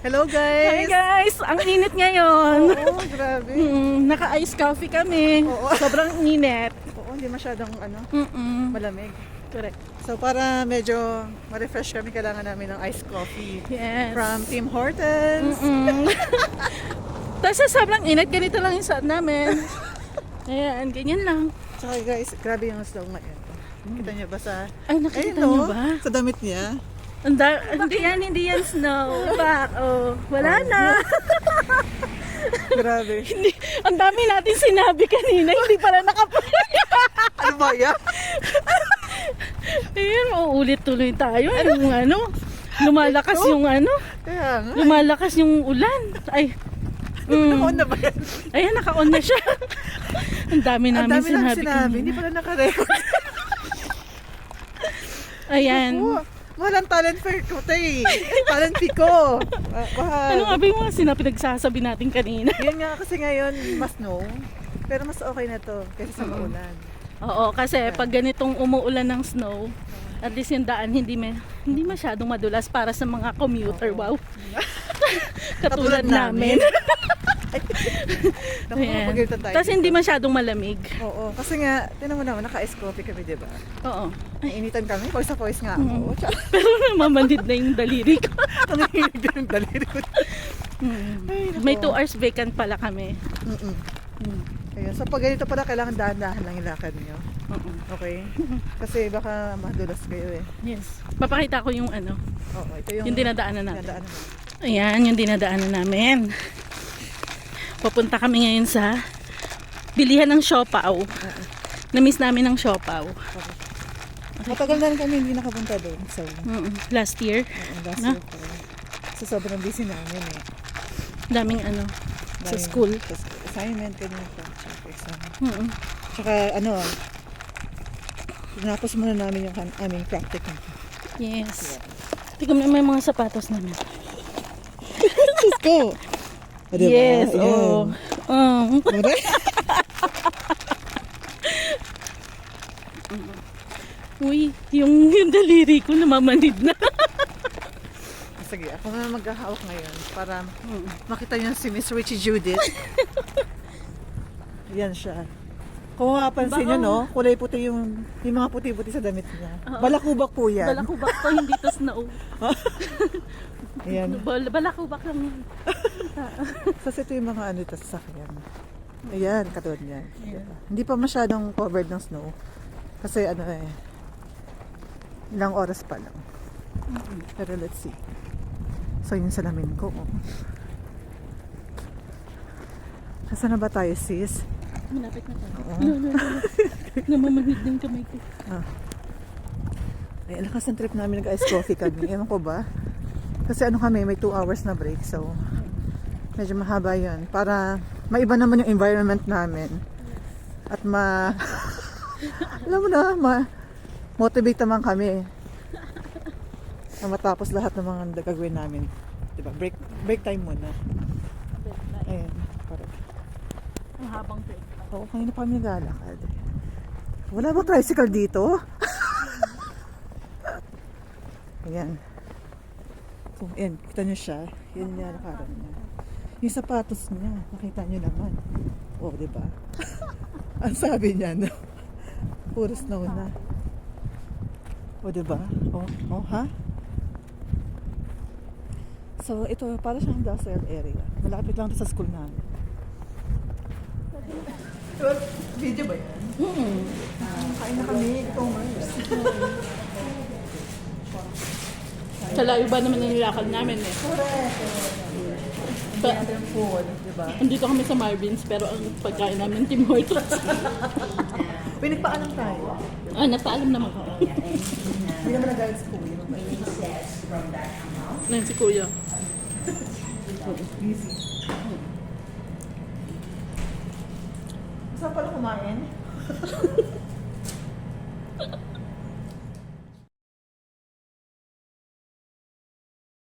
Hello Hi guys! guys! Ang init ngayon. Oo, grabe. Naka-ice coffee kami. Oo. Sobrang init. Oo, hindi masyadong malamig. Correct. So para medyo ma-refresh kami, kailangan namin ng iced coffee. Yes. From Tim Hortons. Tapos sa sobrang init, ganito lang yung suot namin. Ayan, ganyan lang. Tsaka guys, grabe yung snow ngayon. Kita niyo ba sa... Ay, nakikita Ayun, niyo no? ba? Sa damit niya. Hindi yan snow. Bak, wala na. Grabe. Hindi, ang dami natin sinabi kanina, hindi pala Ano ba yan? Ayun, uulit tuloy tayo. Yung lumalakas yung Kaya nga. lumalakas yung ulan. Ay, Naka-on na ba yan? ayan, naka-on na siya. Ang dami Ang namin dami lang sinabi sinabi. kanina. Hindi pala naka-record. Ayan. Oo. Walang talent fair ko, tay. Talent fee ko. Ano nga ba yung mga pinagsasabi natin kanina? Yun nga kasi ngayon, mas snow. Pero mas okay na to kaysa sa maulan. Oo, kasi pag ganitong umuulan ng snow, at least yung daan hindi masyadong madulas para sa mga commuter. Wow. Katulad namin. Naku, Ayan. pagalitan tayo. Tapos hindi masyadong malamig. Oo, kasi nga, tinan mo naman, naka-ice coffee kami, di ba? Oo. Nainitan kami, voice na voice nga ako. Pero namamanid na yung daliri ko. Ang hinig din yung daliri ko. Ay, naku. May 2 hours vacant pala kami. Ayun, so pag ganito pala, kailangan dahan-dahan lang yung lakad nyo. Oo. Okay? Kasi baka madulas kayo eh. Yes. Papakita ko yung Oo, ito yung dinadaanan natin. dinadaanan mo. Ayan, yung dinadaanan namin. Pupunta kami ngayon sa bilihan ng siopaw. Na-miss namin ng siopaw. Matagal na rin kami hindi nakapunta doon. So, Last year. last Na? year pa. So, sobrang busy namin eh. Daming sa Dahil school. Sa assignment, ganyan pa. Tsaka exam. Mm-mm. Tsaka tinapos muna namin yung aming practicum. Yes. Tignan mo yung mga sapatos namin. Let's go! O, diba? Yes, Ayan. oo. Diba? Uy, yung daliri ko namamanid na. Sige, ako na maghahawak ngayon para makita niyo si Miss Richie Judith. Yan siya. Kung mapapansin niyo, no, kulay puti yung mga puti-puti sa damit niya. Balakubak po yan. Balakubak to, hindi to snow. Ayan. Balakubak lang yan. Kasi ito yung mga ito sa sakyan. Ayan, katulad niyan. Diba? Hindi pa masyadong covered ng snow. Kasi ilang oras pa lang. Pero let's see. So yun salamin ko. Saan na ba tayo, sis? Malapit na tayo. No. Namamanid din kamay ko. Ay, lakas ng trip namin, nag-ice coffee kami. Ewan ko ba? Kasi kami, may 2 hours na break. So, medyo mahaba yun. Para maiba naman yung environment namin. At alam mo na, motivate naman kami. Na matapos lahat ng mga gagawin namin. Diba? Break time muna. Ayan. Correct. Ang habang break. Oo, kanina pa kami naglalakad. Wala ba tricycle dito? Ayan. So, ayan, kita nyo siya. Yan niya nakaroon niya. Yung sapatos niya, nakita nyo naman. Oh, di ba? Ang sabi niya, no? Puro snow na. Oh, di ba? Oh, ha? So, ito, para siyang industrial area. Malapit lang ito sa school namin. Video ba yan? Kain na kami, Thomas. Sa layo ba naman ang nilakad namin eh. Correct. Food, di ba? Andito kami sa Marvin's pero ang pagkain namin Tim Hortons. Pinagpaalam tayo. Nagpaalam naman ako. Hindi naman nag-guide sa kuya. Nan si Kuya. Busy. Saan pala kumain?